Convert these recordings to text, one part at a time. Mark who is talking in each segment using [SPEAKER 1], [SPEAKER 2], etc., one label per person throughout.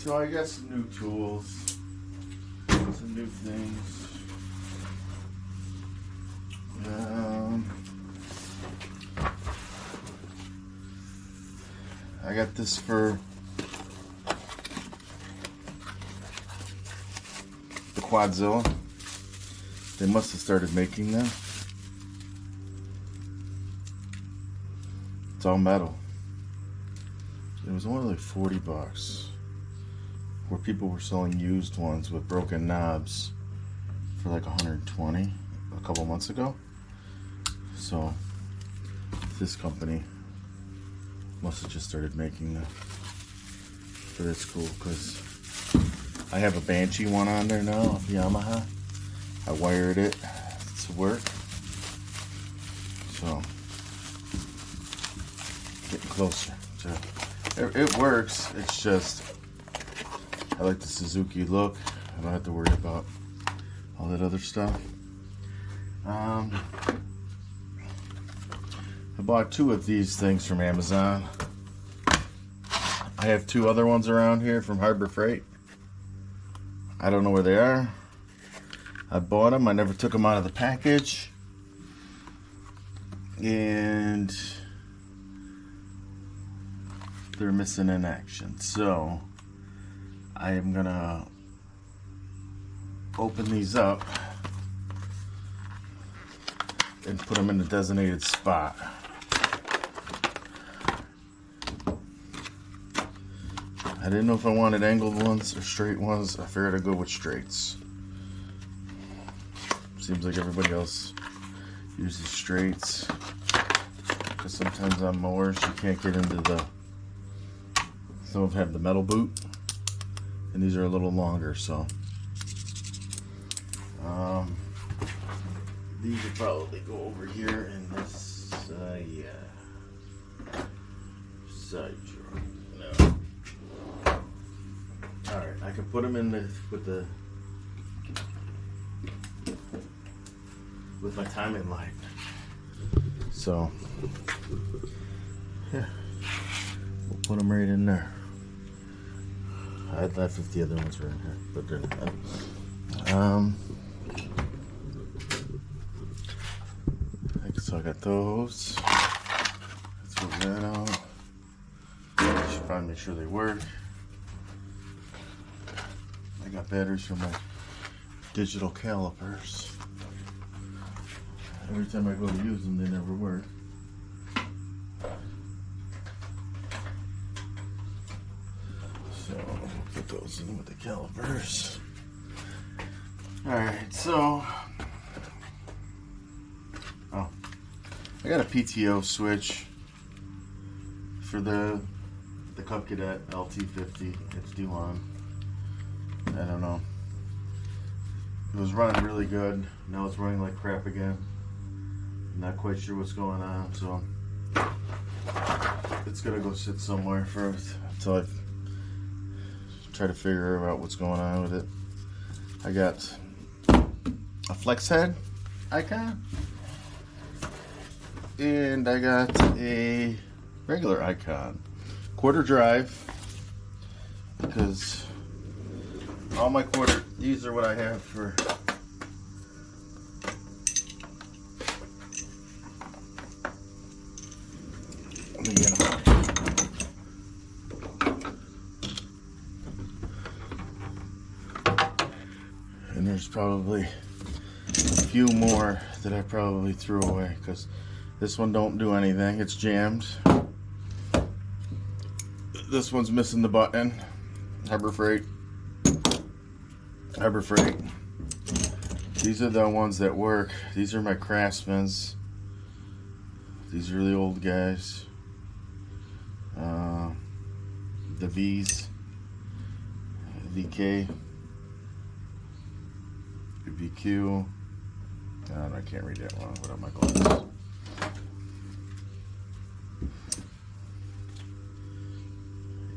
[SPEAKER 1] So I got some new tools, some new things. I got this for the Quadzilla. They must have started making them. It's all metal. It was only like 40 bucks. Where people were selling used ones with broken knobs for like 120 a couple months ago. So this company must have just started making them. But it's cool because I have a Banshee one on there now, of Yamaha. I wired it to work. So getting closer to it works. It's just I like the Suzuki look. I don't have to worry about all that other stuff. I bought 2 of these things from Amazon. I have 2 other ones around here from Harbor Freight. I don't know where they are. I bought them. I never took them out of the package. And they're missing in action. So I am gonna open these up and put them in the designated spot. I didn't know if I wanted angled ones or straight ones. I figured I'd go with straights. Seems like everybody else uses straights. Because sometimes on mowers you can't get into the... Some of them have the metal boot. And these are a little longer, so... these will probably go over here in this side drawer. No. Alright, I can put them in with my timing light. So, yeah, we'll put them right in there. I'd left if the other ones were in here, but they're not. So I got those. Let's move that out. I should probably make sure they work. I got batteries for my digital calipers. Every time I go to use them, they never work. So we'll put those in with the calipers. Alright, so I got a PTO switch for the Cub Cadet LT50. It's due on. I don't know. It was running really good. Now it's running like crap again. I'm not quite sure what's going on, so it's gonna go sit somewhere first until I try to figure out what's going on with it. I got a flex head icon. And I got a regular icon. Quarter drive. Because all my these are what I have for let me get them. And there's probably a few more that I probably threw away because this one don't do anything. It's jammed. This one's missing the button. Harbor Freight. Harbor Freight. These are the ones that work. These are my Craftsmans. These are the old guys. The V's. VK. VQ. I can't read that one without my glasses.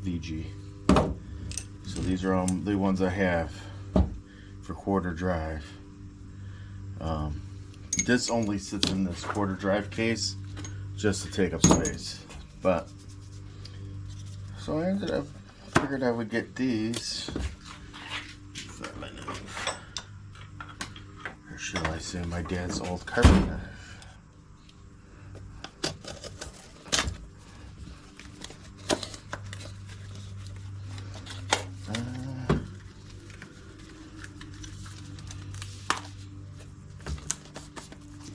[SPEAKER 1] VG. So these are the ones I have for quarter drive. This only sits in this quarter drive case just to take up space. But so I ended up figured I would get these. Or should I say my dad's old carving knife?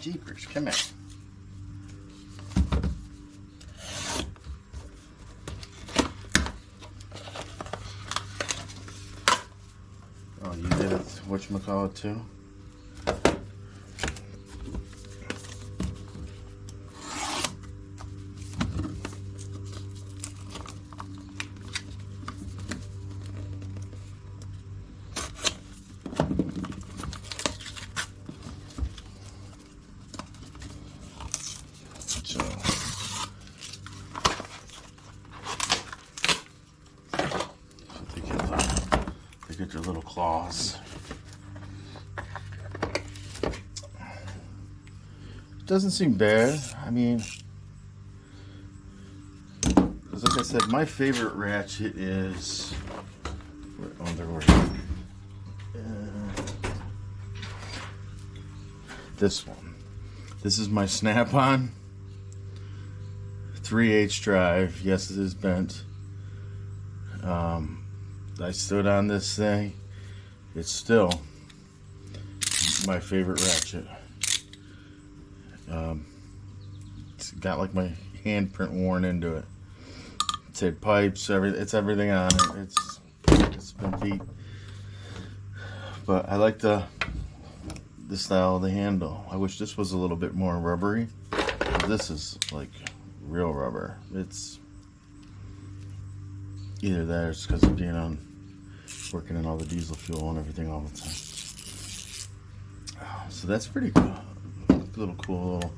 [SPEAKER 1] Jeepers, come here. Oh, you did it, whatchamacallit, too? So, they get their little claws. Doesn't seem bad. I mean, because like I said, my favorite ratchet is this one. This is my Snap-on 3/8 drive. Yes, it is bent. I stood on this thing. It's still my favorite ratchet. It's got like my handprint worn into it. It's had pipes, it's everything on it. It's been beat. But I like the style of the handle. I wish this was a little bit more rubbery. This is like real rubber. It's either that or it's because of being working in all the diesel fuel and everything all the time. So that's pretty cool. Cool little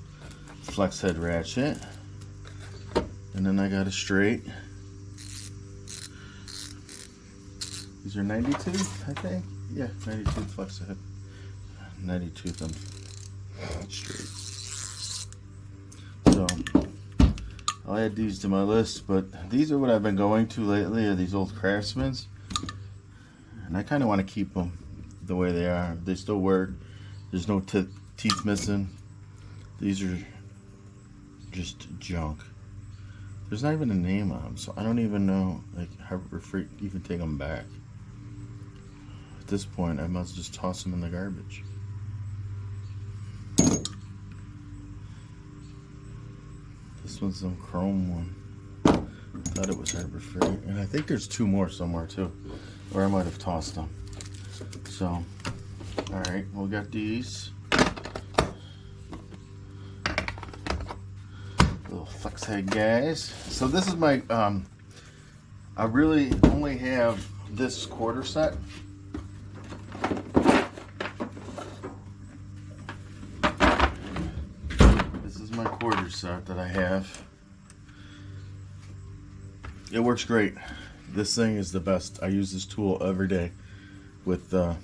[SPEAKER 1] flex head ratchet. And then I got a straight. These are 92, I think. Yeah, 92 flex head. 92 them straight. So I'll add these to my list, but these are what I've been going to lately, are these old Craftsmans. And I kind of want to keep them the way they are. They still work. There's no teeth missing. These are just junk. There's not even a name on them, so I don't even know like how to even take them back. At this point, I must just toss them in the garbage. This one's some chrome one. I thought it was Harbor Freight, and I think there's two more somewhere too, or I might have tossed them. So, all right, we got these. Little flex head guys. So this is my, I really only have this quarter set. This is my quarter set that I have. It works great. This thing is the best. I use this tool every day with the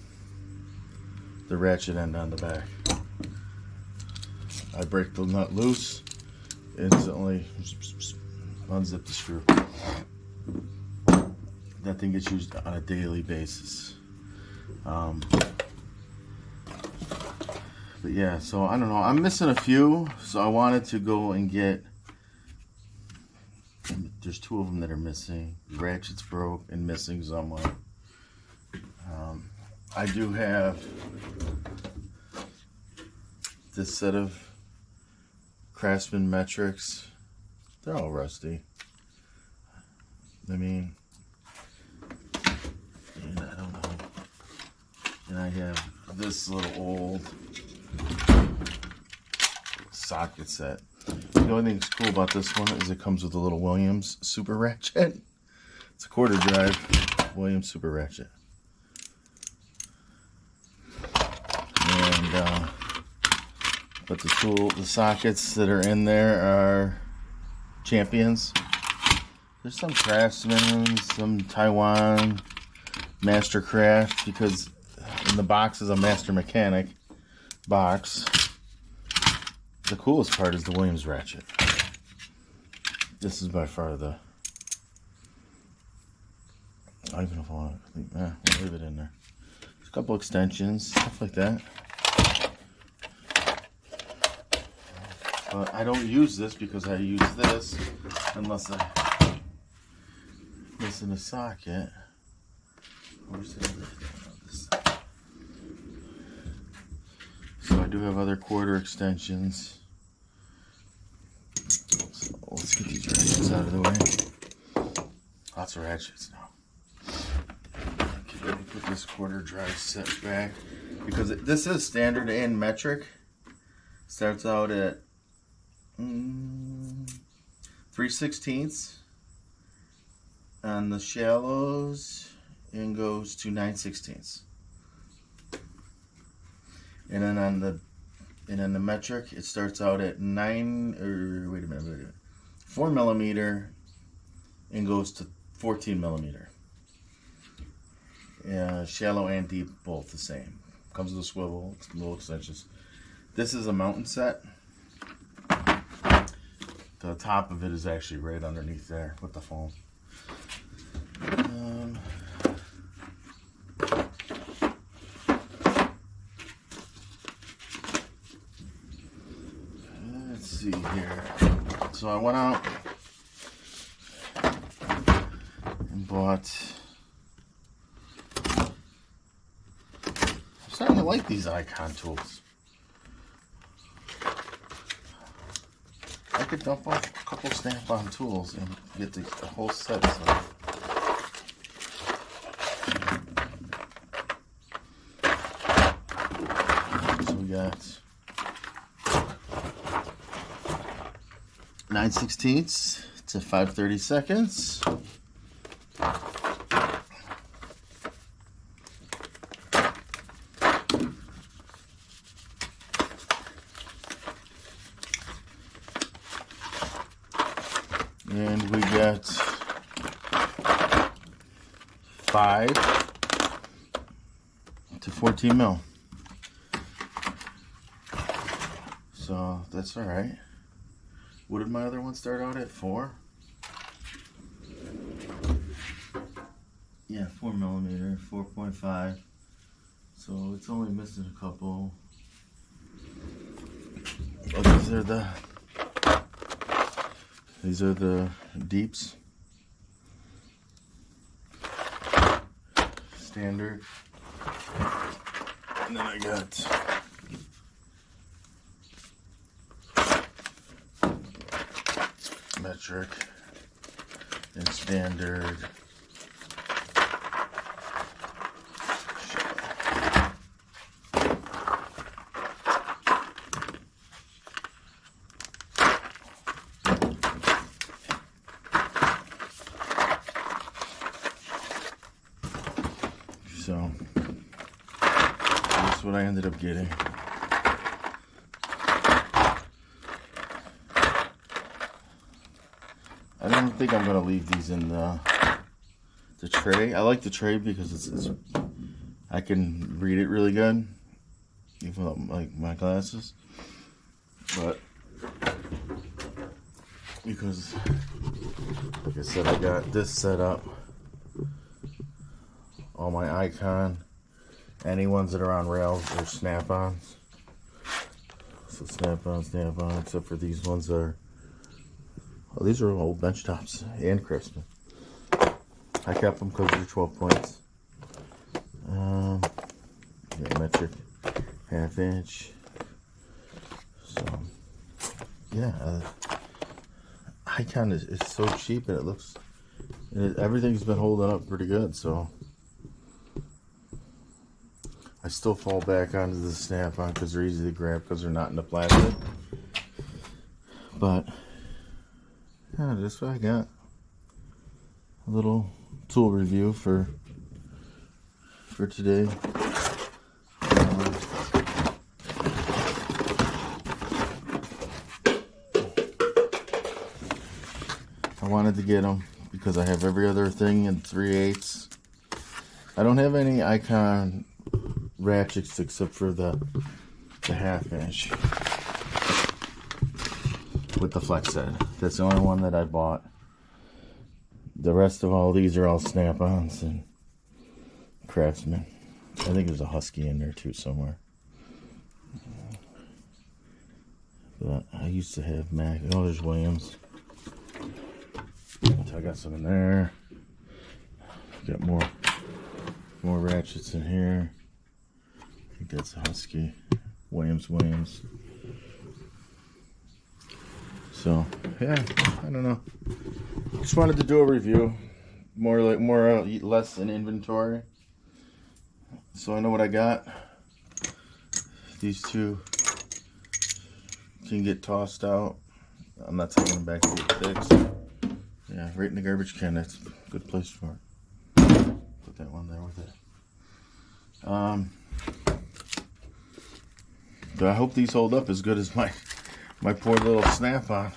[SPEAKER 1] ratchet end on the back. I break the nut loose, instantly unzip the screw. That thing gets used on a daily basis. But yeah, so I don't know. I'm missing a few, so I wanted to go and get. There's two of them that are missing. The ratchet's broke and missing somewhere. I do have this set of Craftsman metrics. They're all rusty. I mean, and I don't know. And I have this little old socket set. The only thing that's cool about this one is it comes with a little Williams Super Ratchet. It's a quarter drive Williams Super Ratchet. And but the sockets that are in there are Champions. There's some Craftsman, some Taiwan Mastercraft, because in the box is a Master Mechanic box. The coolest part is the Williams ratchet. This is by far the I don't even know if I want to. We'll leave it in there. There's a couple extensions, stuff like that. But I don't use this because I use this unless I miss in a socket. Where's the other thing? So I do have other quarter extensions. So let's get these ratchets out of the way. Lots of ratchets now. Okay, let me put this quarter drive set back because this is standard and metric. Starts out at 3/16 on the shallows and goes to 9/16. And then on the metric, it starts out at 4 millimeter and goes to 14 millimeter. Shallow and deep, both the same. Comes with a swivel, little extensions. This is a mountain set. The top of it is actually right underneath there with the foam. Let's see here. So I went out and bought. I'm starting to like these Icon tools. I could dump off a couple Snap-on tools and get the whole set. So we got 9/16 to 5/32. And we got 5 to 14 mil. So that's all right. What did my other one start out at? 4? Yeah, 4 millimeter, 4.5. So it's only missing a couple. Oh, these are the deeps. Standard. And then I got metric and standard. So that's what I ended up getting. I don't think I'm gonna leave these in the tray. I like the tray because it's I can read it really good, even without like my glasses. But because, like I said, I got this set up. All my Icon, any ones that are on rails are Snap-ons. So Snap-on, except for these ones are. Well, these are old bench tops and Craftsman. I kept them because they're 12 points. Yeah, metric, 1/2 inch. So, yeah, Icon is so cheap and it looks. Everything's been holding up pretty good, so. I still fall back onto the Snap-on because they're easy to grab because they're not in the plastic. But yeah, that's what I got. A little tool review for today. I wanted to get them because I have every other thing in 3/8. I don't have any Icon ratchets except for the 1/2 inch with the flex head. That's the only one that I bought. The rest of all these are all Snap-ons and Craftsman. I think there's a Husky in there too somewhere. But I used to have Mac. Oh, there's Williams. So I got some in there. Got more ratchets in here. I think that's a Husky. Williams. So yeah, I don't know. Just wanted to do a review, less in inventory. So I know what I got. These two can get tossed out. I'm not taking them back to get fixed. Yeah, right in the garbage can. That's a good place for it. Put that one there with it. But I hope these hold up as good as my poor little Snap-on.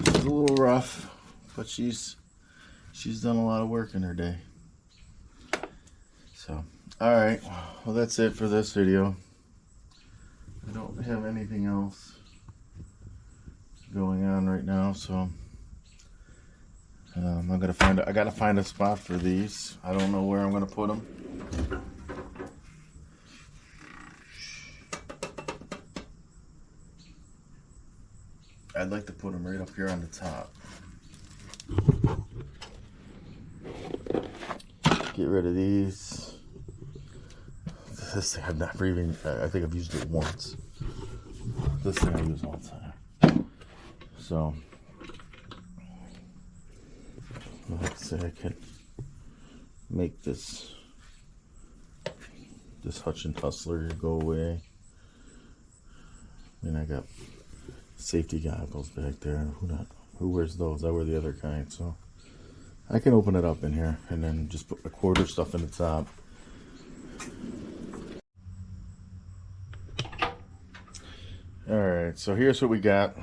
[SPEAKER 1] She's a little rough, but she's done a lot of work in her day. So, all right. Well, that's it for this video. I don't have anything else going on right now, so I gotta find a spot for these. I don't know where I'm gonna put them. I'd like to put them right up here on the top. Get rid of these. This thing I've never even, I think I've used it once. This thing I use all the time. So, let's say I can make this Hutch and Hustler go away. And I got safety goggles back there. Who wears those? I wear the other kind, so I can open it up in here and then just put a quarter stuff in the top. Alright, so here's what we got.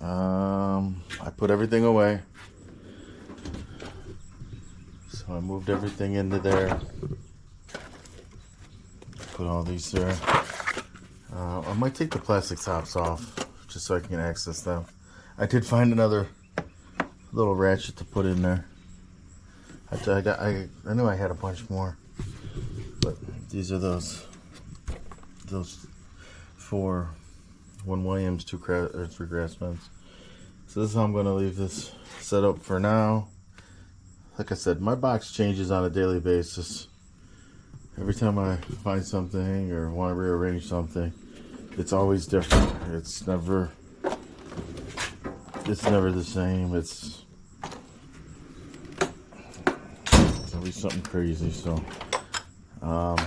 [SPEAKER 1] I put everything away. So I moved everything into there. Put all these there. I might take the plastic tops off just so I can access them. I did find another little ratchet to put in there. I knew I had a bunch more, but these are those 4, 1 Williams, 3 Craftsmans. So this is how I'm going to leave this set up for now. Like I said, my box changes on a daily basis. Every time I find something or want to rearrange something, it's always different. It's never the same. It's always something crazy. So I'm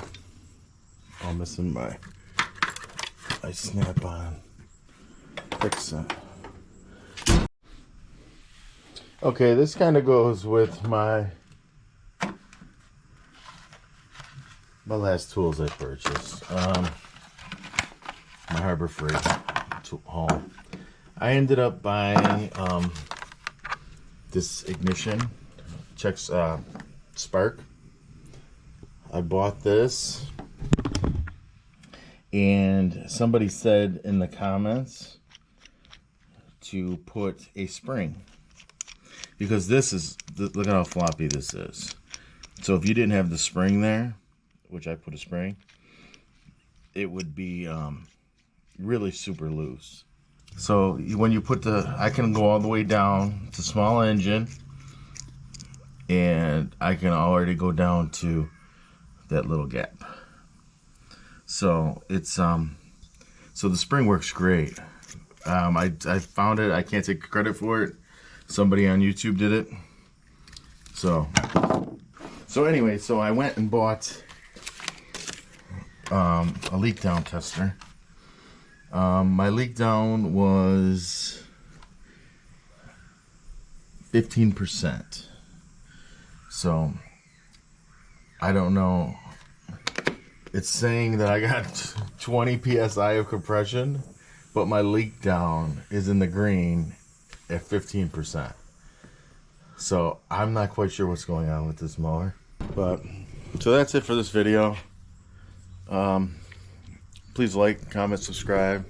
[SPEAKER 1] missing my Snap-on fixin'. Okay, this kind of goes with my last tools I purchased. My Harbor Freight haul. I ended up buying this ignition Chex Spark. I bought this, and somebody said in the comments to put a spring, because this is, look at how floppy this is. So if you didn't have the spring there, which I put a spring, it would be really super loose. So when you put I can go all the way down to small engine, and I can already go down to that little gap. So it's so the spring works great. I found it. I can't take credit for it. Somebody on YouTube did it. So anyway, so I went and bought a leak down tester. My leak down was 15%. So I don't know. It's saying that I got 20 psi of compression, but my leak down is in the green at 15%. So I'm not quite sure what's going on with this mower. But so that's it for this video. Please like, comment, subscribe.